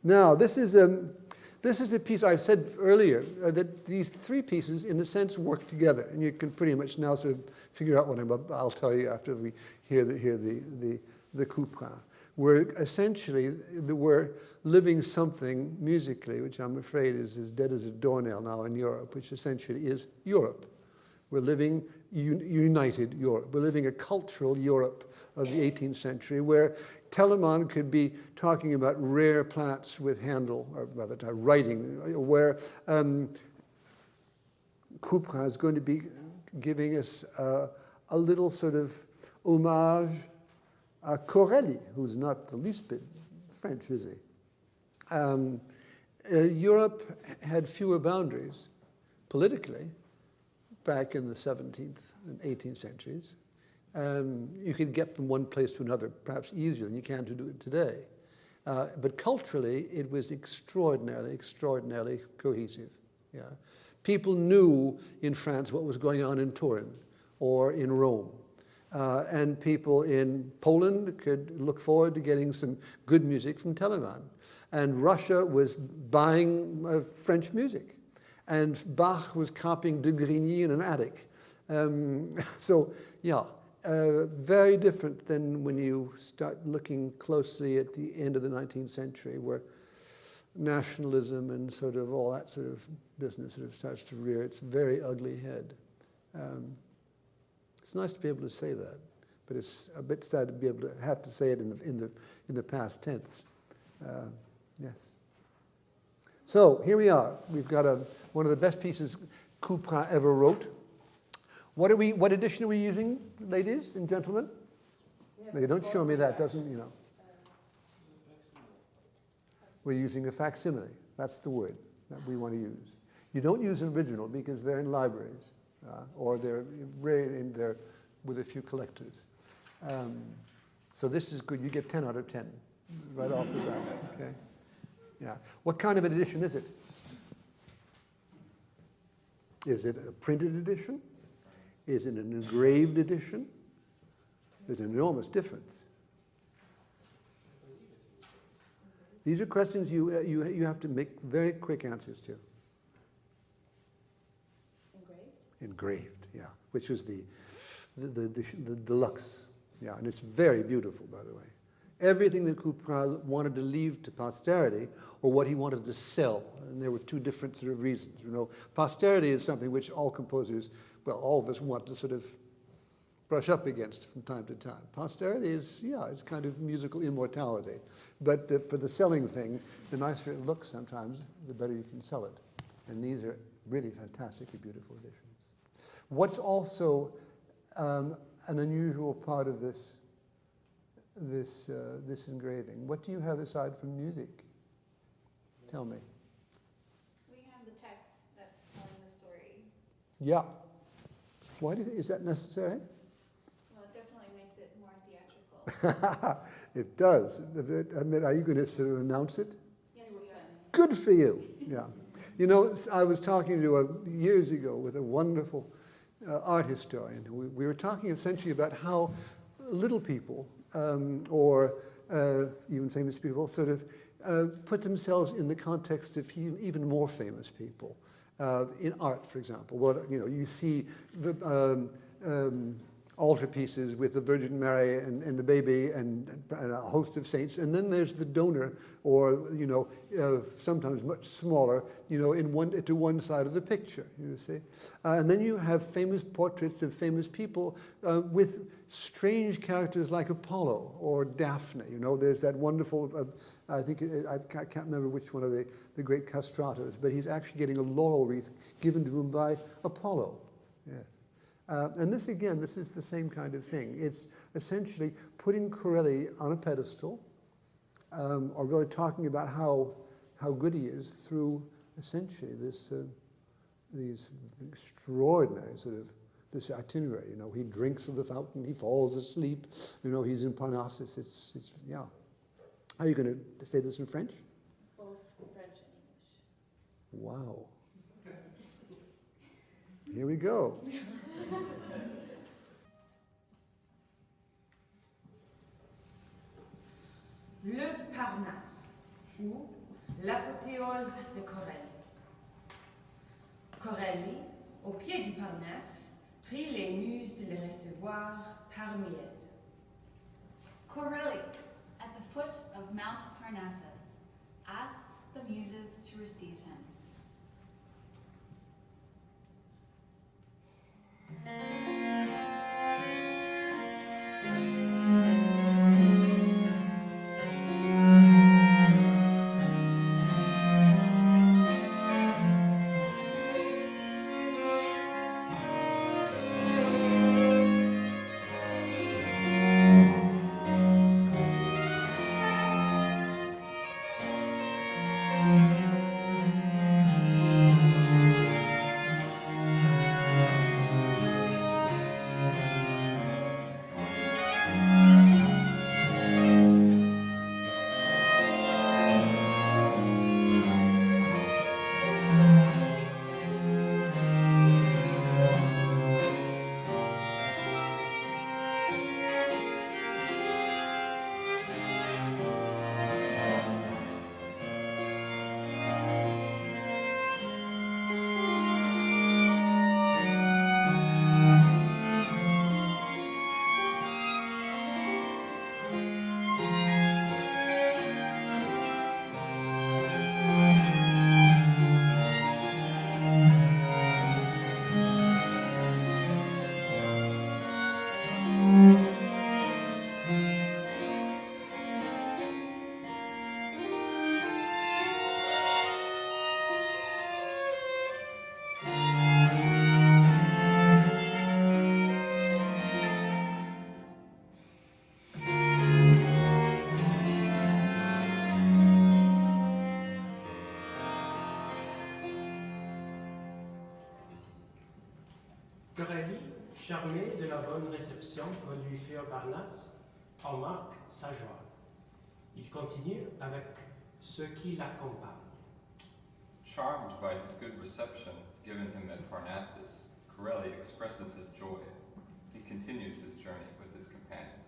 Now, this is a piece I said earlier, that these three pieces, in a sense, work together. And you can pretty much now sort of figure out what I'll tell you after we hear the Couperin. We're essentially, we're living something musically, which I'm afraid is as dead as a doornail now in Europe, which essentially is Europe. We're living united Europe. We're living a cultural Europe of the 18th century where Telemann could be talking about rare plants with Handel, or rather writing, where Couperin is going to be giving us a little sort of homage Corelli, who's not the least bit French, is he? Europe had fewer boundaries politically back in the 17th and 18th centuries. You could get from one place to another perhaps easier than you can to do it today. But culturally, it was extraordinarily cohesive. Yeah. People knew in France what was going on in Turin or in Rome. And people in Poland could look forward to getting some good music from Telemann. And Russia was buying French music. And Bach was copying de Grigny in an attic. So, yeah, very different than when you start looking closely at the end of the 19th century, where nationalism and sort of all that sort of business sort of starts to rear its very ugly head. It's nice to be able to say that, but it's a bit sad to be able to have to say it in the past tense. Yes. So here we are. We've got one of the best pieces Couperin ever wrote. What edition are we using, ladies and gentlemen? No, you don't show me that, doesn't, you know. We're using a facsimile. That's the word that we want to use. You don't use an original because they're in libraries. Or they're rare in there with a few collectors. So this is good. You get 10 out of 10 right off the bat. Okay. Yeah. What kind of an edition is it? Is it a printed edition? Is it an engraved edition? There's an enormous difference. These are questions you have to make very quick answers to. Engraved, yeah, which was the deluxe, yeah, and it's very beautiful, by the way. Everything that Couperin wanted to leave to posterity, or what he wanted to sell, and there were two different sort of reasons. You know, posterity is something which all composers, well, all of us want to sort of brush up against from time to time. Posterity is, yeah, it's kind of musical immortality, but for the selling thing, the nicer it looks sometimes, the better you can sell it, and these are really fantastically beautiful editions. What's also an unusual part of this engraving? What do you have aside from music? Tell me. We have the text that's telling the story. Yeah. Why is that necessary? Well, it definitely makes it more theatrical. It does. I mean, are you going to sort of announce it? Yes, we are. Good for you. Yeah. You know, I was talking to years ago with a wonderful art historian. We were talking essentially about how little people, or even famous people, sort of put themselves in the context of even more famous people. In art, for example, you see the altarpieces with the Virgin Mary and the baby and a host of saints, and then there's the donor, or sometimes much smaller, to one side of the picture. You see, and then you have famous portraits of famous people with strange characters like Apollo or Daphne. There's that wonderful. I can't remember which one of the great castratos, but he's actually getting a laurel wreath given to him by Apollo. Yes. And this is the same kind of thing. It's essentially putting Corelli on a pedestal, or really talking about how good he is through essentially these extraordinary sort of this itinerary. He drinks of the fountain, he falls asleep. He's in Parnassus. It's yeah. Are you going to say this in French? Both French and English. Wow. Here we go. Le Parnasse, ou l'apothéose de Corelli. Corelli, au pied du Parnasse, prie les muses de le recevoir parmi elles. Corelli, at the foot of Mount Parnassus, asks the muses to receive him. Corelli, charmé de la bonne réception qu'on lui fait au Parnasse, en marque sa joie. Il continue avec ceux qui l'accompagnent. Charmed by this good reception given him at Parnassus, Corelli expresses his joy. He continues his journey with his companions.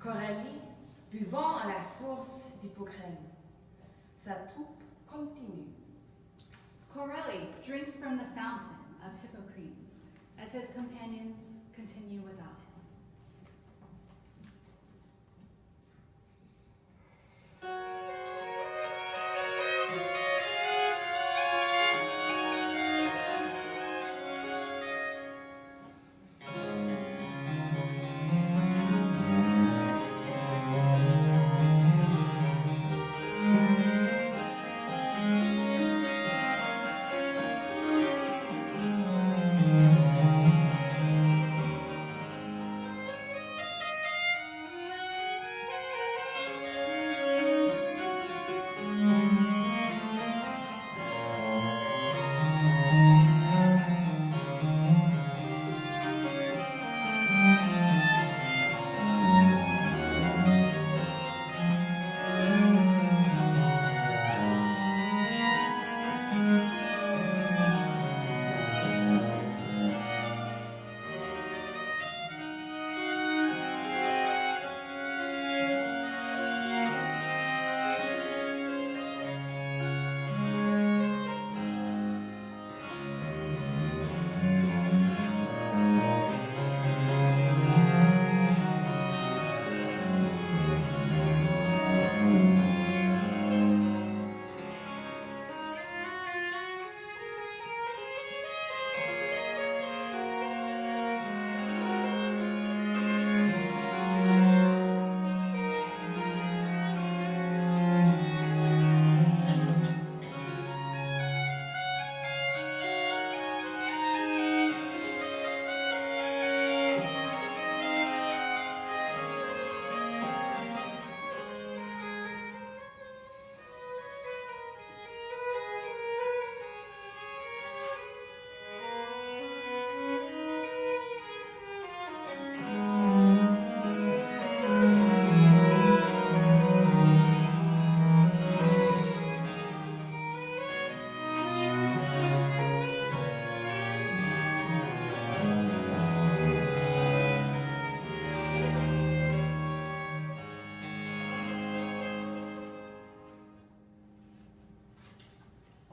Corelli, buvant à la source d'Hippocrène. Sa troupe continue. Corelli drinks from the fountain of Hippocrene as his companions continue without him.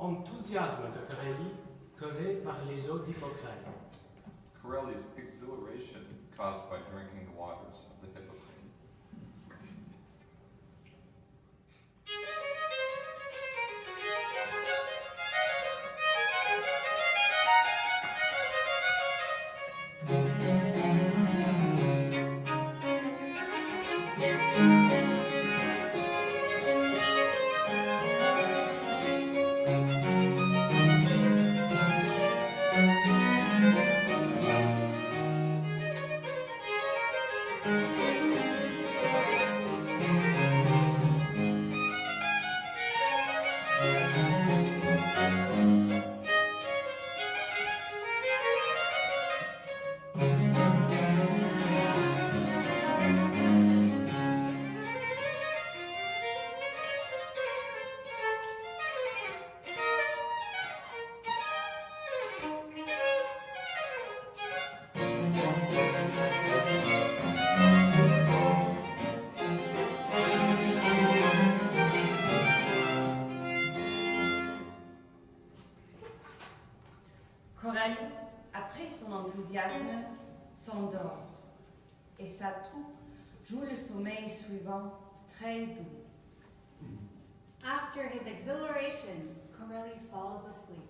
enthousiasme de Corelli causé par les eaux d'Hippocrate. Corelli's exhilaration caused by drinking the waters of the Hippocrate. Corelli, après son enthousiasme, s'endort et sa troupe joue le sommeil suivant très doux. After his exhilaration, Corelli falls asleep.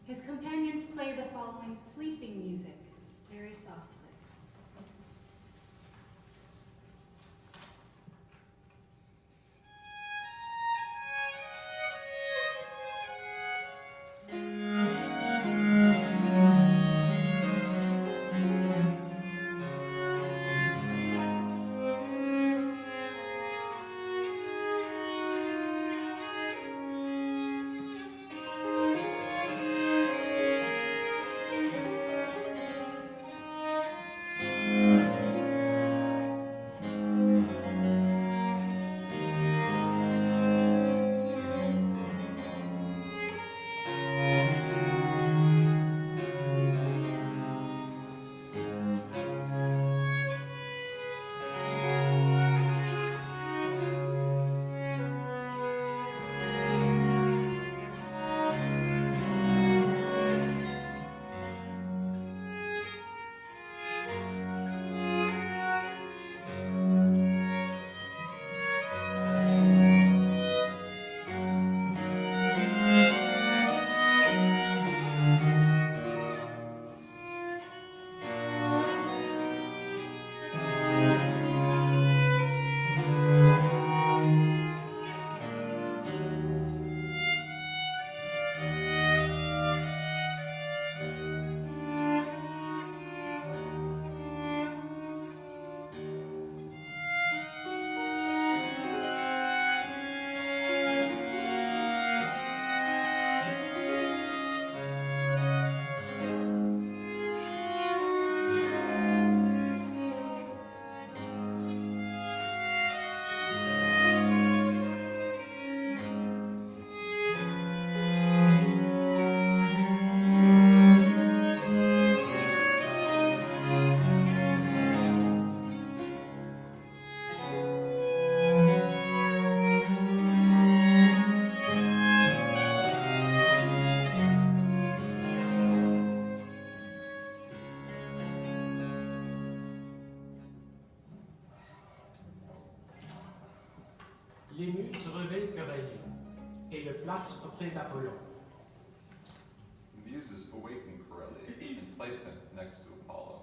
His companions play the following sleeping music very softly. Les muses réveillent Corelli et le placent auprès d'Apollon. The Muses awaken Corelli and place him next to Apollo.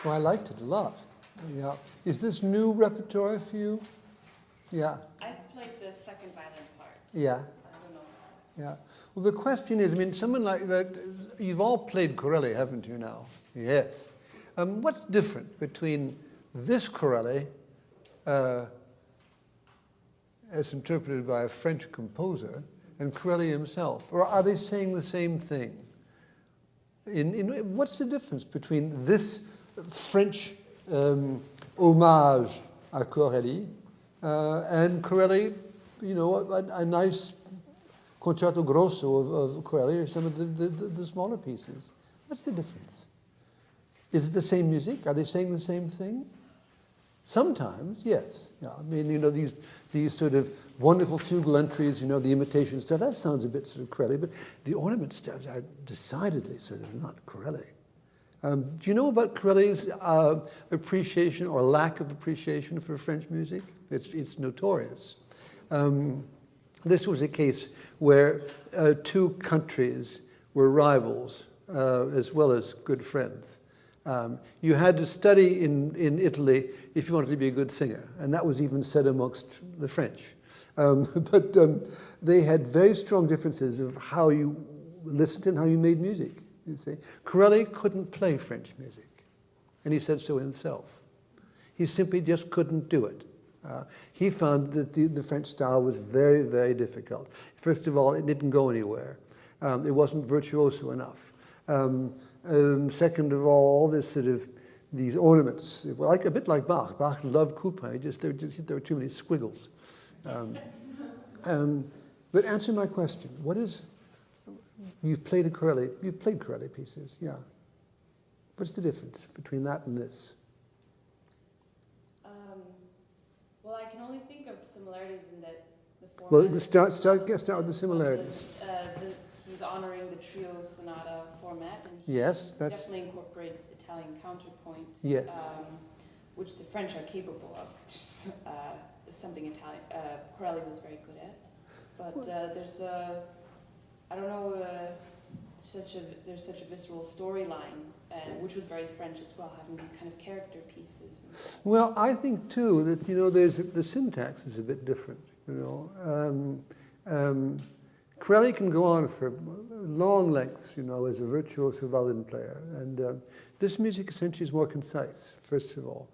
Well, I liked it a lot. Yeah. Is this new repertoire for you? Yeah. I've played the second violin part. Yeah. I don't know. Yeah. Well, the question is, I mean, someone like that, you've all played Corelli, haven't you now? Yes. What's different between this Corelli, as interpreted by a French composer, and Corelli himself? Or are they saying the same thing? What's the difference between this French homage à Corelli and Corelli, you know, a nice concerto grosso of Corelli or some of the smaller pieces? What's the difference? Is it the same music? Are they saying the same thing? Sometimes, yes. Yeah, I mean, you know, these sort of wonderful fugal entries, you know, the imitation stuff, that sounds a bit sort of Corelli, but the ornament stuff are decidedly sort of not Corelli. Do you know about Corelli's appreciation or lack of appreciation for French music? It's notorious. This was a case where two countries were rivals as well as good friends. You had to study in Italy if you wanted to be a good singer, and that was even said amongst the French. But they had very strong differences of how you listened and how you made music, you see. Corelli couldn't play French music, and he said so himself. He simply just couldn't do it. He found that the French style was very, very difficult. First of all, it didn't go anywhere. It wasn't virtuoso enough. Second of all this sort of these ornaments, well, like a bit like Bach. Bach loved Couperin. There were too many squiggles. But answer my question. What is? You've played Corelli pieces, yeah. What's the difference between that and this? Well, I can only think of similarities in that the format. Well, start with the similarities. He's honoring the trio sonata format, and he definitely incorporates Italian counterpoint, yes, which the French are capable of, which is something Corelli was very good at. But there's I don't know, there's such a visceral storyline, which was very French as well, having these kind of character pieces. Well, I think too that, you know, the syntax is a bit different. You know, Corelli can go on for long lengths, you know, as a virtuoso violin player, and this music essentially is more concise. First of all,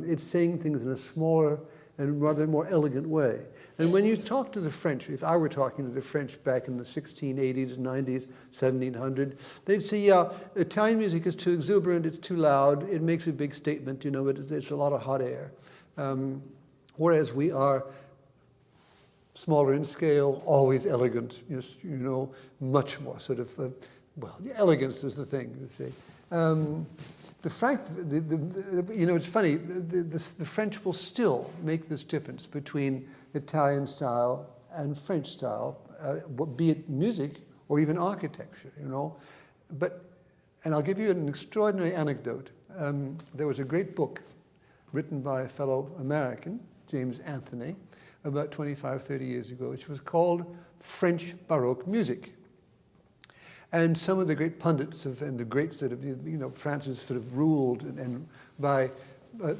it's saying things in a smaller and rather more elegant way. And when you talk to the French, if I were talking to the French back in the 1680s, 90s, 1700, they'd say, yeah, Italian music is too exuberant, it's too loud, it makes a big statement, you know, it's a lot of hot air. Whereas we are smaller in scale, always elegant, you know, much more sort of, well, the elegance is the thing, you see. The fact, you know, it's funny, the French will still make this difference between Italian style and French style, be it music or even architecture, you know. And I'll give you an extraordinary anecdote. There was a great book written by a fellow American, James Anthony, about 25, 30 years ago, which was called French Baroque Music. And some of the great pundits and the great sort of, you know, France is sort of ruled and by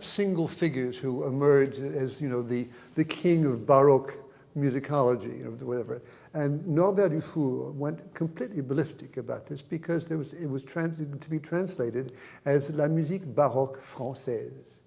single figures who emerge as, you know, the king of Baroque musicology, you know, whatever. And Norbert Dufour went completely ballistic about this because it was to be translated as La musique baroque française,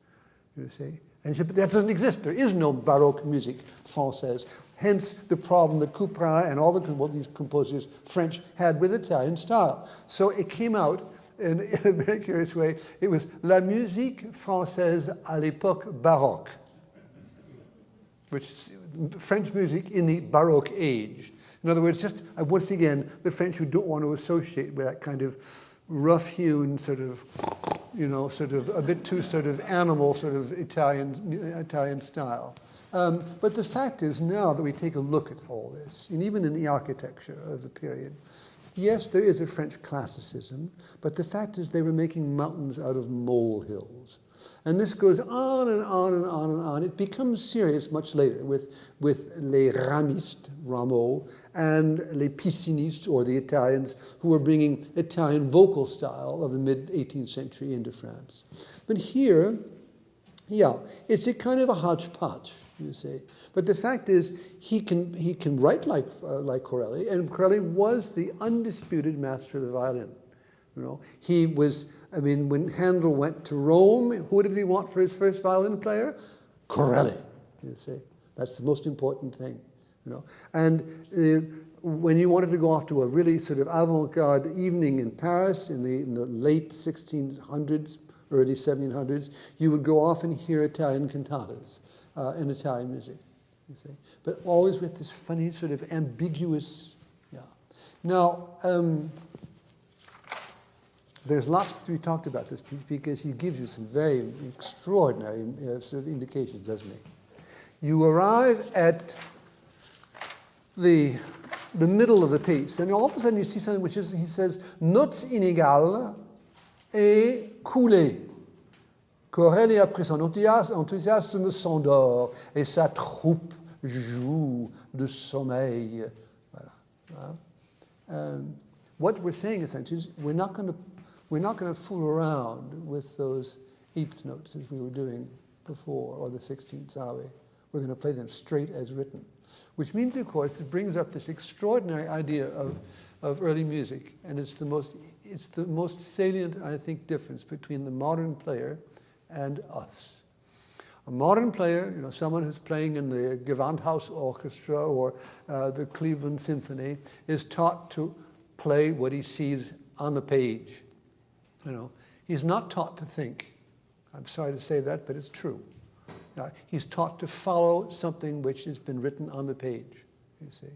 you see. And he said, but that doesn't exist. There is no Baroque music française. Hence the problem that Couperin and all these composers, French, had with Italian style. So it came out in a very curious way. It was La musique française à l'époque baroque, which is French music in the Baroque age. In other words, just once again, the French who don't want to associate with that kind of rough-hewn sort of, sort of a bit too sort of animal sort of Italian style. But the fact is now that we take a look at all this, and even in the architecture of the period, yes, there is a French classicism, but the fact is they were making mountains out of molehills. And this goes on and on and on and on. It becomes serious much later with les ramistes, Rameau, and les piscinistes, or the Italians, who were bringing Italian vocal style of the mid-18th century into France. But here, yeah, it's a kind of a hodgepodge, you see. But the fact is, he can write like Corelli, and Corelli was the undisputed master of the violin. He was, when Handel went to Rome, who did he want for his first violin player? Corelli, you see. That's the most important thing, And when you wanted to go off to a really sort of avant-garde evening in Paris in the late 1600s, early 1700s, you would go off and hear Italian cantatas and Italian music, you see. But always with this funny sort of ambiguous, yeah. Now, there's lots to be talked about this piece because he gives you some very extraordinary sort of indications, doesn't he? You arrive at the middle of the piece, and all of a sudden you see something which is, he says, notes inégales et coulées. Corelli, après son enthousiasme, s'endort, et sa troupe joue de sommeil. Voilà. What we're saying essentially is we're not going to fool around with those eighth notes as we were doing before, or the 16th, are we? We're going to play them straight as written, which means, of course, it brings up this extraordinary idea of early music, and it's the most salient, I think, difference between the modern player and us. A modern player, someone who's playing in the Gewandhaus Orchestra or the Cleveland Symphony, is taught to play what he sees on the page. He's not taught to think. I'm sorry to say that, but it's true. He's taught to follow something which has been written on the page, you see.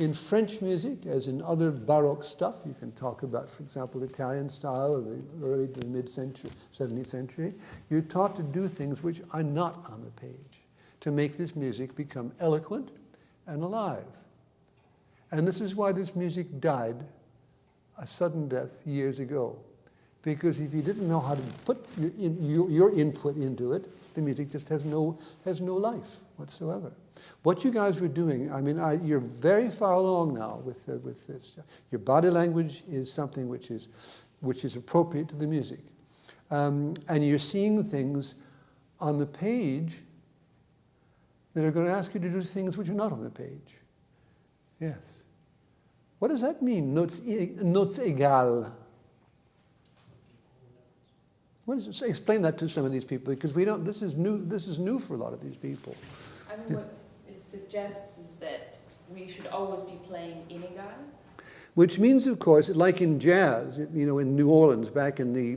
In French music, as in other Baroque stuff, you can talk about, for example, Italian style of the early to mid-century, 17th century, you're taught to do things which are not on the page, to make this music become eloquent and alive. And this is why this music died a sudden death years ago. Because if you didn't know how to put your input into it, the music just has no life whatsoever. What you guys were doing, you're very far along now with this. Your body language is something which is appropriate to the music, and you're seeing things on the page that are going to ask you to do things which are not on the page. Yes. What does that mean? Notes égales. Explain that to some of these people, because we don't. This is new for a lot of these people. What it suggests is that we should always be playing inégal. Which means, of course, like in jazz, in New Orleans back in the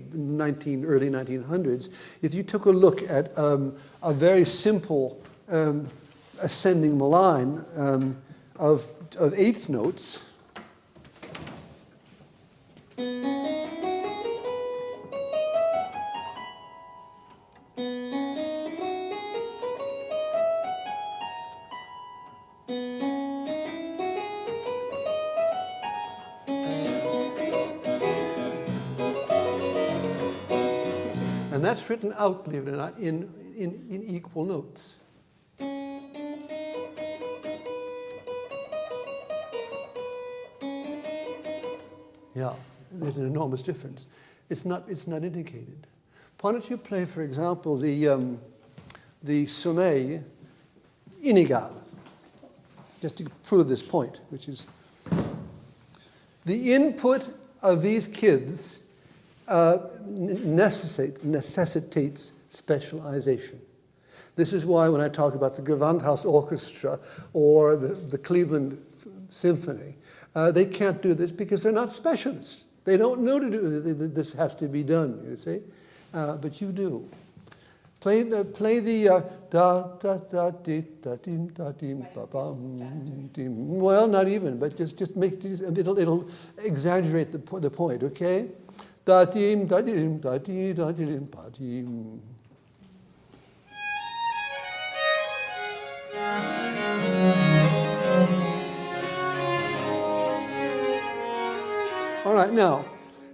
early 1900s, if you took a look at a very simple ascending line of eighth notes. And that's written out, believe it or not, in equal notes. Yeah, there's an enormous difference. It's not indicated. Why don't you play, for example, the sommeil inégal, just to prove this point, which is the input of these kids necessitates specialization. This is why when I talk about the Gewandhaus Orchestra or the Cleveland Symphony, they can't do this because they're not specialists. They don't know to do this has to be done, you see, but you do. Play the da da da di da dim ba bum dim. Well, not even, but just make it'll exaggerate the point, okay? Da dim da dim da di da dim ba dim. All right, now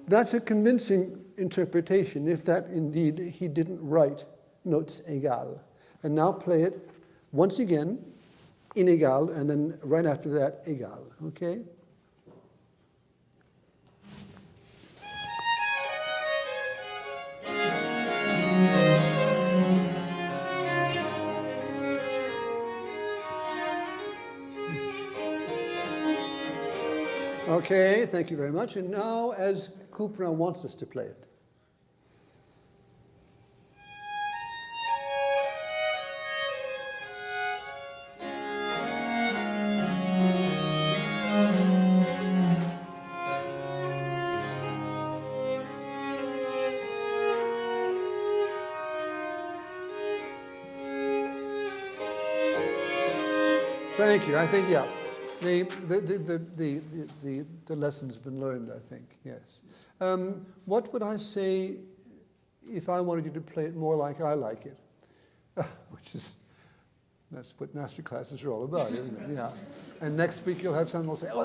that's a convincing interpretation if that indeed he didn't write notes égales. And now play it once again in égal, and then right after that égal, okay? Okay, thank you very much. And now, as Couperin wants us to play it. Thank you. I think, yeah. The lesson's been learned, I think, yes. What would I say if I wanted you to play it more like I like it? That's what Masterclasses are all about, isn't it? Yeah. And next week you'll have someone who'll say, oh,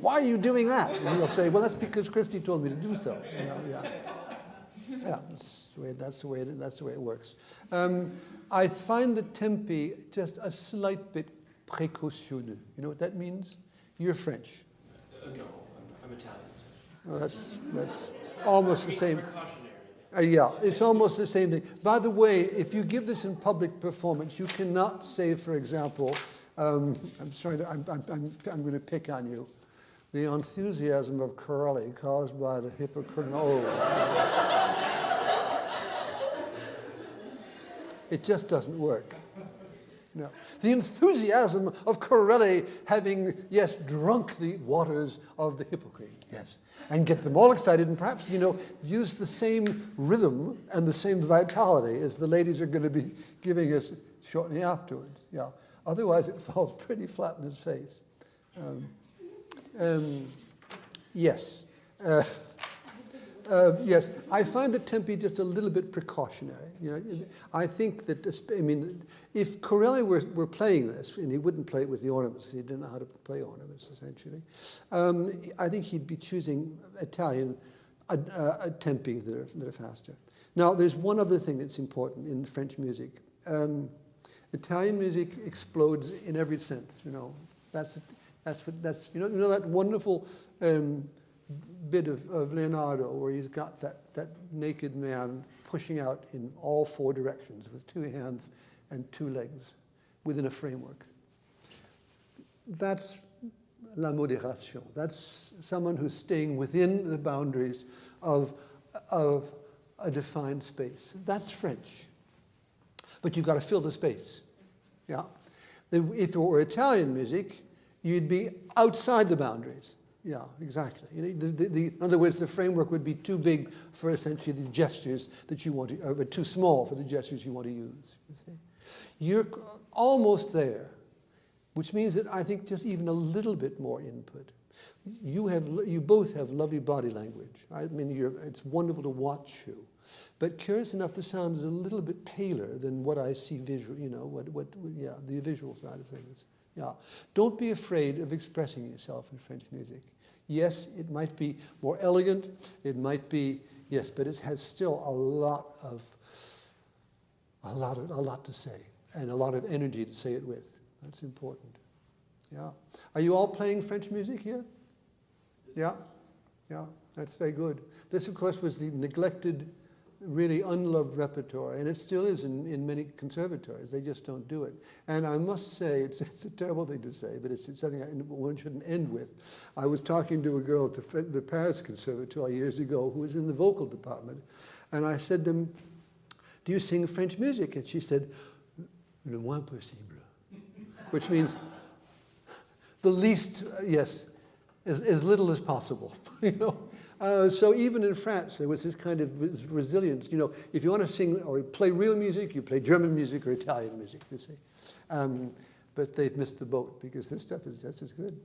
why are you doing that? And you'll say, well, that's because Christie told me to do so. You know, yeah. Yeah, that's the way it works. I find the tempi just a slight bit précautionneux. You know what that means? You're French. No, I'm Italian. Oh, that's almost the same. Yeah, it's almost the same thing. By the way, if you give this in public performance, you cannot say, for example, I'm going to pick on you, the enthusiasm of Corelli caused by the hypocritical. It just doesn't work. No. The enthusiasm of Corelli having, yes, drunk the waters of the hypocrite, yes, and get them all excited and perhaps, use the same rhythm and the same vitality as the ladies are going to be giving us shortly afterwards. Yeah. Otherwise, it falls pretty flat in his face. Yes. Yes, I find the tempi just a little bit precautionary. I think that, if Corelli were playing this, and he wouldn't play it with the ornaments, because he didn't know how to play ornaments, essentially, I think he'd be choosing Italian tempi that are faster. Now, there's one other thing that's important in French music. Italian music explodes in every sense. That's that wonderful bit of Leonardo where he's got that naked man pushing out in all four directions with two hands and two legs within a framework. That's la modération. That's someone who's staying within the boundaries of a defined space. That's French. But you've got to fill the space. Yeah. If it were Italian music, you'd be outside the boundaries. Yeah, exactly. In other words, the framework would be too big for essentially the gestures that you want to, or too small for the gestures you want to use. You see? You're almost there, which means that I think just even a little bit more input. You both have lovely body language. It's wonderful to watch you. But curious enough, the sound is a little bit paler than what I see visual. The visual side of things. Yeah. Don't be afraid of expressing yourself in French music. Yes, it might be more elegant. It might be, yes, but it has still a lot to say and a lot of energy to say it with. That's important. Yeah. Are you all playing French music here? Yeah. Yeah. That's very good. This, of course, was the neglected, really unloved repertoire, and it still is in many conservatories. They just don't do it. And I must say, it's a terrible thing to say, but it's something one shouldn't end with. I was talking to a girl at the Paris Conservatoire years ago who was in the vocal department, and I said to them, do you sing French music? And she said, le moins possible, which means the least, yes. as little as possible, you know. So even in France, there was this kind of resilience. You know, if you want to sing or play real music, you play German music or Italian music, you see. But they've missed the boat because this stuff is just as good.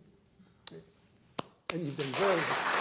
And you've done very well.